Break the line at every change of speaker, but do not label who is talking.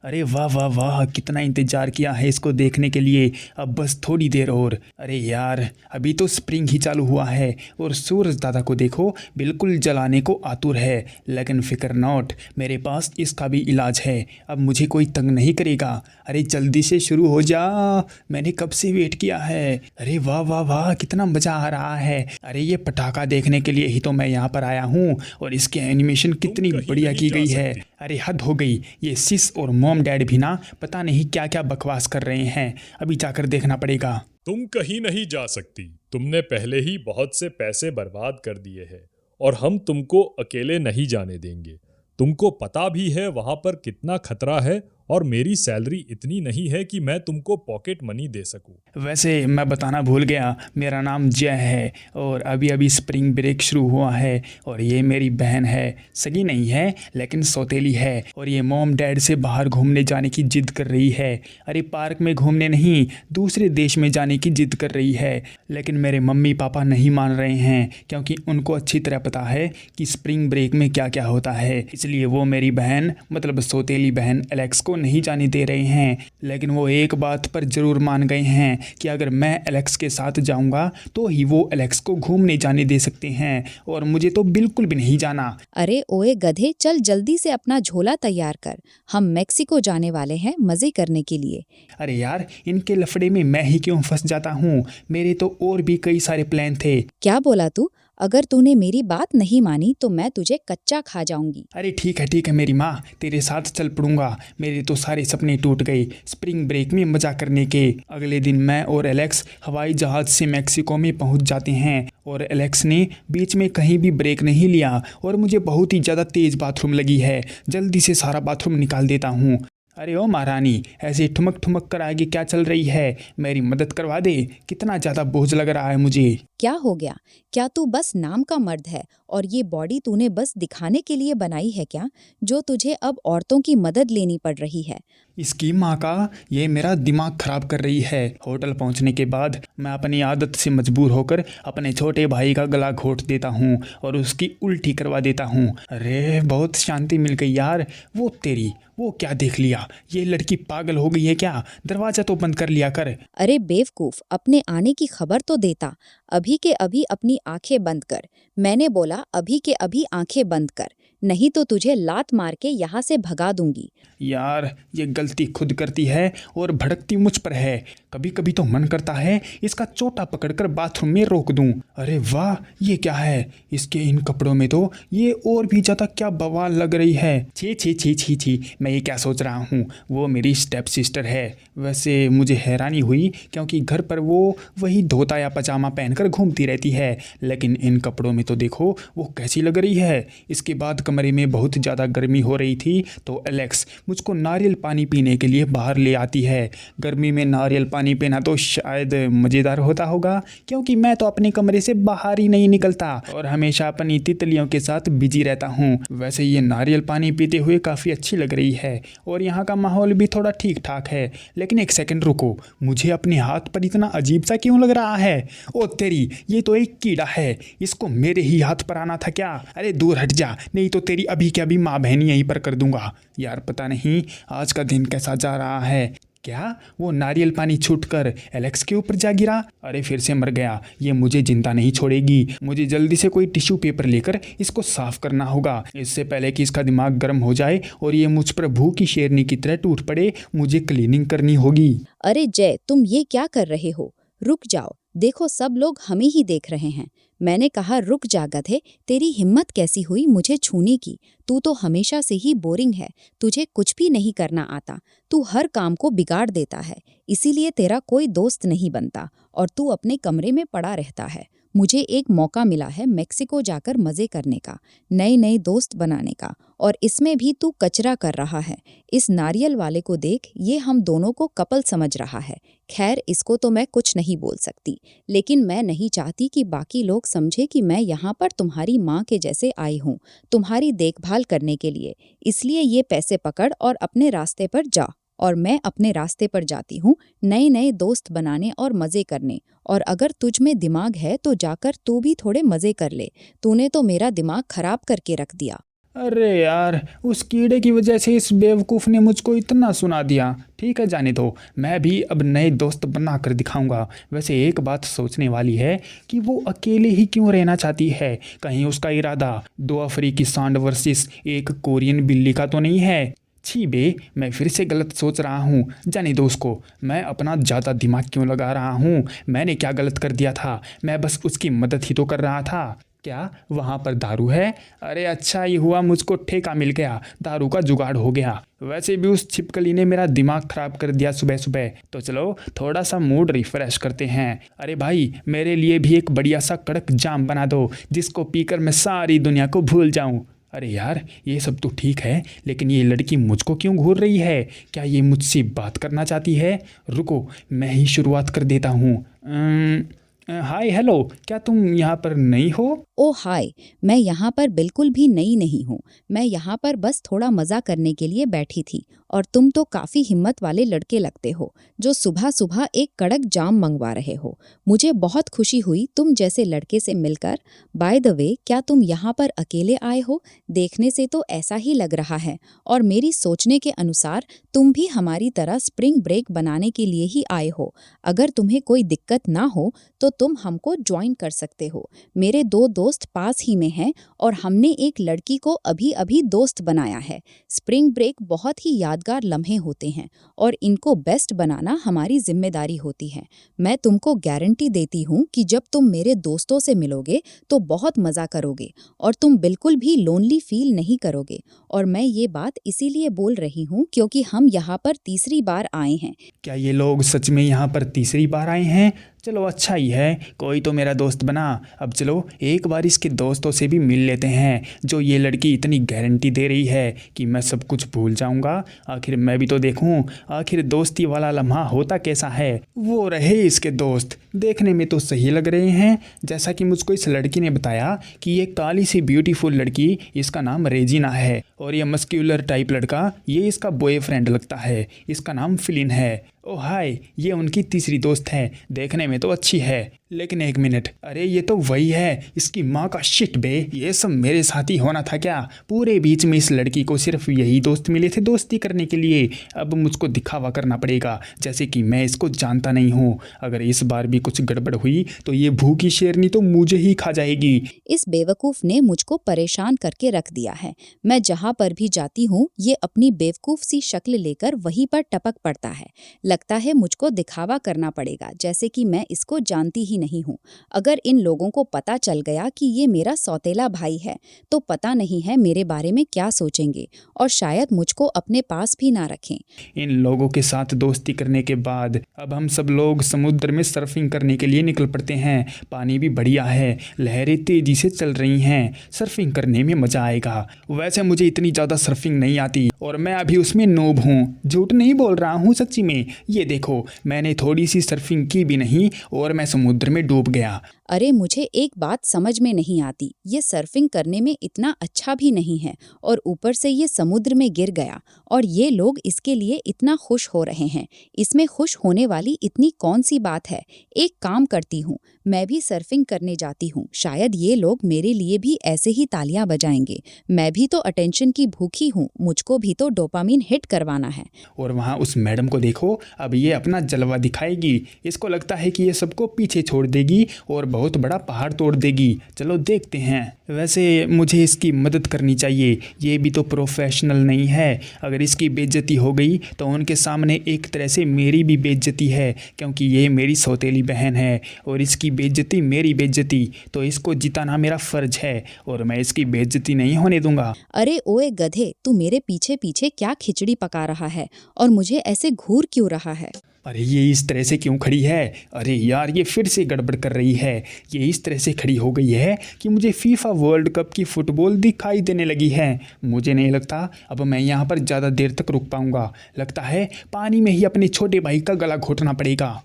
अरे वाह वाह वाह, कितना इंतज़ार किया है इसको देखने के लिए। अब बस थोड़ी देर और। अरे यार, अभी तो स्प्रिंग ही चालू हुआ है और सूरज दादा को देखो, बिल्कुल जलाने को आतुर है। लेकिन फिक्र नॉट, मेरे पास इसका भी इलाज है। अब मुझे कोई तंग नहीं करेगा। अरे जल्दी से शुरू हो जा, मैंने कब से वेट किया है। अरे वाह वाह वाह, कितना मज़ा आ रहा है। अरे ये पटाखा देखने के लिए ही तो मैं यहाँ पर आया हूँ। और इसकी एनिमेशन
तुम
कितनी
कहीं
बढ़िया
नहीं
की
जा
गई है।
सकती।
अरे हद हो गई, ये सिस और मॉम डैड भी ना पता नहीं क्या क्या बकवास कर रहे हैं। अभी जाकर देखना पड़ेगा।
तुम कहीं नहीं जा सकती। तुमने पहले ही बहुत से पैसे बर्बाद कर दिए हैं और हम तुमको अकेले नहीं जाने देंगे। तुमको पता भी है वहां पर कितना खतरा है और मेरी सैलरी इतनी नहीं है कि मैं तुमको पॉकेट मनी दे सकूं।
वैसे मैं बताना भूल गया, मेरा नाम जय है और अभी अभी स्प्रिंग ब्रेक शुरू हुआ है। और ये मेरी बहन है, सगी नहीं है लेकिन सौतेली है। और ये मॉम डैड से बाहर घूमने जाने की जिद कर रही है। अरे पार्क में घूमने नहीं, दूसरे देश में जाने की जिद कर रही है। लेकिन मेरे मम्मी पापा नहीं मान रहे हैं, क्योंकि उनको अच्छी तरह पता है कि स्प्रिंग ब्रेक में क्या क्या होता है। इसलिए वो मेरी बहन मतलब सौतेली बहन एलेक्स को नहीं जाने दे रहे हैं। लेकिन वो एक बात पर ज़रूर मान गए हैं कि अगर मैं एलेक्स के साथ जाऊंगा तो ही वो एलेक्स को घूमने जाने दे सकते हैं, और मुझे तो बिल्कुल भी नहीं जाना।
अरे ओए गधे, चल जल्दी से अपना झोला तैयार कर। हम मेक्सिको जाने वाले हैं मजे करने के लिए।
अरे यार, इनके लफड़े में मैं ही क्यों फंस जाता हूँ। मेरे तो और भी कई सारे प्लान थे।
क्या बोला तू? अगर तूने मेरी बात नहीं मानी तो मैं तुझे कच्चा खा जाऊंगी।
अरे ठीक है मेरी माँ, तेरे साथ चल पड़ूंगा। मेरे तो सारे सपने टूट गए स्प्रिंग ब्रेक में मजा करने के। अगले दिन मैं और एलेक्स हवाई जहाज से मैक्सिको में पहुंच जाते हैं। और एलेक्स ने बीच में कहीं भी ब्रेक नहीं लिया और मुझे बहुत ही ज़्यादा तेज़ बाथरूम लगी है। जल्दी से सारा बाथरूम निकाल देता हूँ। अरे ओ महारानी, ऐसे ठुमक ठुमक कर आगे क्या चल रही है। मेरी मदद करवा दे, कितना ज़्यादा बोझ लग रहा है मुझे।
क्या हो गया? क्या तू बस नाम का मर्द है और ये बॉडी तूने बस दिखाने के लिए बनाई है क्या, जो तुझे अब औरतों की मदद लेनी पड़ रही है?
इसकी माँ का, ये मेरा दिमाग खराब कर रही है। होटल पहुंचने के बाद मैं अपनी आदत से मजबूर होकर अपने छोटे भाई का गला घोंट देता हूँ और उसकी उल्टी करवा देता हूँ। अरे बहुत शांति मिल गई यार। वो तेरी, वो क्या देख लिया? ये लड़की पागल हो गई है क्या? दरवाज़ा तो बंद कर लिया कर।
अरे बेवकूफ, अपने आने की खबर तो देता। अभी के अभी अपनी आंखें बंद कर। मैंने बोला अभी के अभी आंखें बंद कर, नहीं तो तुझे लात मार के यहाँ से भगा दूंगी।
यार, ये गलती खुद करती है और भड़कती मुझ पर है। कभी कभी तो मन करता है इसका चोटा पकड़कर बाथरूम में रोक दूं। अरे वाह, ये क्या है? इसके इन कपड़ों में तो ये और भी ज़्यादा क्या बवाल लग रही है। छी छी छी छी छी, मैं ये क्या सोच रहा हूँ। वो मेरी स्टेप सिस्टर है। वैसे मुझे हैरानी हुई क्योंकि घर पर वो वही धोता या पजामा पहनकर घूमती रहती है, लेकिन इन कपड़ों में तो देखो वो कैसी लग रही है। इसके बाद कमरे में बहुत ज़्यादा गर्मी हो रही थी तो एलेक्स मुझको नारियल पानी पीने के लिए बाहर ले आती है। गर्मी में नारियल पानी पीना तो शायद मज़ेदार होता होगा, क्योंकि मैं तो अपने कमरे से बाहर ही नहीं निकलता और हमेशा अपनी तितलियों के साथ बिजी रहता हूँ। वैसे ये नारियल पानी पीते हुए काफ़ी अच्छी लग रही है और यहाँ का माहौल भी थोड़ा ठीक ठाक है। लेकिन एक सेकंड रुको, मुझे अपने हाथ पर इतना अजीब सा क्यों लग रहा है? ओ तेरी, ये तो एक कीड़ा है। इसको मेरे ही हाथ पर आना था क्या? अरे दूर हट जा, नहीं तो तेरी अभी के अभी माँ बहन यहीं पर कर दूंगा। यार पता नहीं आज का दिन कैसा जा रहा है। क्या वो नारियल पानी छूटकर एलेक्स के ऊपर जा गिरा? अरे फिर से मर गया। ये मुझे जिंदा नहीं छोड़ेगी। मुझे जल्दी से कोई टिश्यू पेपर लेकर इसको साफ करना होगा, इससे पहले कि इसका दिमाग गर्म हो जाए और ये मुझ पर भूखी शेरनी की तरह टूट पड़े। मुझे क्लीनिंग करनी होगी।
अरे जय, तुम ये क्या कर रहे हो? रुक जाओ, देखो सब लोग हमें ही देख रहे हैं। मैंने कहा रुक जा गधे, तेरी हिम्मत कैसी हुई मुझे छूने की? तू तो हमेशा से ही बोरिंग है, तुझे कुछ भी नहीं करना आता। तू हर काम को बिगाड़ देता है, इसीलिए तेरा कोई दोस्त नहीं बनता और तू अपने कमरे में पड़ा रहता है। मुझे एक मौका मिला है मेक्सिको जाकर मजे करने का, नए नए दोस्त बनाने का, और इसमें भी तू कचरा कर रहा है। इस नारियल वाले को देख, ये हम दोनों को कपल समझ रहा है। खैर, इसको तो मैं कुछ नहीं बोल सकती, लेकिन मैं नहीं चाहती कि बाकी लोग समझे कि मैं यहाँ पर तुम्हारी माँ के जैसे आई हूँ, तुम्हारी देखभाल करने के लिए। इसलिए ये पैसे पकड़ और अपने रास्ते पर जा। और मैं अपने रास्ते पर जाती हूँ नए नए दोस्त बनाने और मज़े करने। और अगर तुझ में दिमाग है तो जाकर तू भी थोड़े मज़े कर ले। तूने तो मेरा दिमाग खराब करके रख दिया।
अरे यार, उस कीड़े की वजह से इस बेवकूफ़ ने मुझको इतना सुना दिया। ठीक है, जाने दो, मैं भी अब नए दोस्त बना कर दिखाऊंगा। वैसे एक बात सोचने वाली है कि वो अकेले ही क्यों रहना चाहती है। कहीं उसका इरादा 2 अफ्रीकी सांड वर्सेस एक कोरियन बिल्ली का तो नहीं है। छी बे, मैं फिर से गलत सोच रहा हूँ। जाने दो उसको, मैं अपना ज़्यादा दिमाग क्यों लगा रहा हूँ। मैंने क्या गलत कर दिया था, मैं बस उसकी मदद ही तो कर रहा था। क्या वहाँ पर दारू है? अरे अच्छा ही हुआ मुझको ठेका मिल गया, दारू का जुगाड़ हो गया। वैसे भी उस छिपकली ने मेरा दिमाग खराब कर दिया सुबह सुबह। तो चलो थोड़ा सा मूड रिफ्रेश करते हैं। अरे भाई, मेरे लिए भी एक बढ़िया सा कड़क जाम बना दो, जिसको पीकर मैं सारी दुनिया को भूल जाऊं। अरे यार, ये सब तो ठीक है, लेकिन ये लड़की मुझको क्यों घूर रही है? क्या ये मुझसे बात करना चाहती है? रुको, मैं ही शुरुआत कर देता हूँ। हाय हेलो, क्या तुम यहाँ पर नई हो?
ओ हाय, मैं यहाँ पर बिल्कुल भी नई नहीं हूँ। मैं यहाँ पर बस थोड़ा मज़ा करने के लिए बैठी थी और तुम तो काफ़ी हिम्मत वाले लड़के लगते हो जो सुबह सुबह एक कड़क जाम मंगवा रहे हो। मुझे बहुत खुशी हुई तुम जैसे लड़के से मिलकर। बाय द वे, क्या तुम यहाँ पर अकेले आए हो? देखने से तो ऐसा ही लग रहा है, और मेरी सोचने के अनुसार तुम भी हमारी तरह स्प्रिंग ब्रेक बनाने के लिए ही आए हो। अगर तुम्हें कोई दिक्कत ना हो तो तुम हमको ज्वाइन कर सकते हो। मेरे 2 दोस्त पास ही में हैं और हमने एक लड़की को अभी अभी दोस्त बनाया है। स्प्रिंग ब्रेक बहुत ही यादगार लम्हे होते हैं और इनको बेस्ट बनाना हमारी जिम्मेदारी होती है। मैं तुमको गारंटी देती हूँ कि जब तुम मेरे दोस्तों से मिलोगे तो बहुत मज़ा करोगे और तुम बिल्कुल भी लोनली फील नहीं करोगे। और मैं ये बात इसीलिए बोल रही हूँ क्योंकि हम यहाँ पर तीसरी बार आए हैं।
क्या ये लोग सच में यहाँ पर तीसरी बार आए हैं? चलो अच्छा ही है, कोई तो मेरा दोस्त बना। अब चलो एक बार इसके दोस्तों से भी मिल लेते हैं, जो ये लड़की इतनी गारंटी दे रही है कि मैं सब कुछ भूल जाऊंगा। आखिर मैं भी तो देखूं, आखिर दोस्ती वाला लम्हा होता कैसा है। वो रहे इसके दोस्त, देखने में तो सही लग रहे हैं। जैसा कि मुझको इस लड़की ने बताया कि ये काली सी ब्यूटीफुल लड़की, इसका नाम रेजिना है, और ये मस्क्यूलर टाइप लड़का, ये इसका बॉयफ्रेंड लगता है, इसका नाम फिलिन है। ओ हाय, ये उनकी तीसरी दोस्त है, देखने में तो अच्छी है। लेकिन एक मिनट, अरे ये तो वही है, इसकी माँ का शिट बे, ये सब मेरे साथ ही होना था क्या? पूरे बीच में इस लड़की को सिर्फ यही दोस्त मिले थे दोस्ती करने के लिए। अब मुझको दिखावा करना पड़ेगा जैसे कि मैं इसको जानता नहीं हूँ। अगर इस बार भी कुछ गड़बड़ हुई तो ये भूखी शेरनी तो मुझे ही खा जाएगी।
इस बेवकूफ़ ने मुझको परेशान करके रख दिया है। मैं जहाँ पर भी जाती हूँ ये अपनी बेवकूफ़ सी शक्ल लेकर वहीं पर टपक पड़ता है। लगता है मुझको दिखावा करना पड़ेगा जैसे कि मैं इसको जानती ही नहीं हूँ। अगर इन लोगों को पता चल गया कि ये मेरा सौतेला भाई है तो पता नहीं है मेरे बारे में क्या सोचेंगे, और शायद मुझको अपने पास भी ना रखें।
इन लोगों के साथ दोस्ती करने के बाद अब हम सब लोग समुद्र में सर्फिंग करने के लिए निकल पड़ते हैं। पानी भी बढ़िया है, लहरें तेजी से चल रही हैं, सर्फिंग करने में मज़ा आएगा। वैसे मुझे इतनी ज़्यादा सर्फिंग नहीं आती और मैं अभी उसमें नूब हूँ, झूठ नहीं बोल रहा हूँ, सच्ची में। ये देखो, मैंने थोड़ी सी सर्फिंग की भी नहीं और मैं समुद्र में डूब गया।
अरे मुझे एक बात समझ में नहीं आती, ये सर्फिंग करने में इतना अच्छा भी नहीं है और ऊपर से ये समुद्र में गिर गया और ये लोग इसके लिए इतना खुश हो रहे हैं। इसमें खुश होने वाली इतनी कौन सी बात है? एक काम करती हूँ, मैं भी सर्फिंग करने जाती हूँ, शायद ये लोग मेरे लिए भी ऐसे ही तालियां बजाएंगे। मैं भी तो अटेंशन की भूखी हूँ, मुझको भी तो डोपामिन हिट करवाना है।
और वहाँ उस मैडम को देखो, अब ये अपना जलवा दिखाएगी। इसको लगता है कि ये सबको पीछे छोड़ देगी और बहुत बड़ा पहाड़ तोड़ देगी। चलो देखते हैं। वैसे मुझे इसकी मदद करनी चाहिए, ये भी तो प्रोफेशनल नहीं है। अगर इसकी बेइज्जती हो गई तो उनके सामने एक तरह से मेरी भी बेइज्जती है, क्योंकि ये मेरी सौतेली बहन है और इसकी बेइज्जती मेरी बेइज्जती, तो इसको जिताना मेरा फ़र्ज है और मैं इसकी बेइज्जती नहीं होने दूंगा।
अरे ओए गधे, तू मेरे पीछे पीछे क्या खिचड़ी पका रहा है और मुझे ऐसे घूर क्यों रहा है?
अरे ये इस तरह से क्यों खड़ी है? अरे यार, ये फिर से गड़बड़ कर रही है। ये इस तरह से खड़ी हो गई है कि मुझे फीफा वर्ल्ड कप की फुटबॉल दिखाई देने लगी है। मुझे नहीं लगता अब मैं यहाँ पर ज़्यादा देर तक रुक पाऊँगा। लगता है पानी में ही अपने छोटे भाई का गला घोटना पड़ेगा।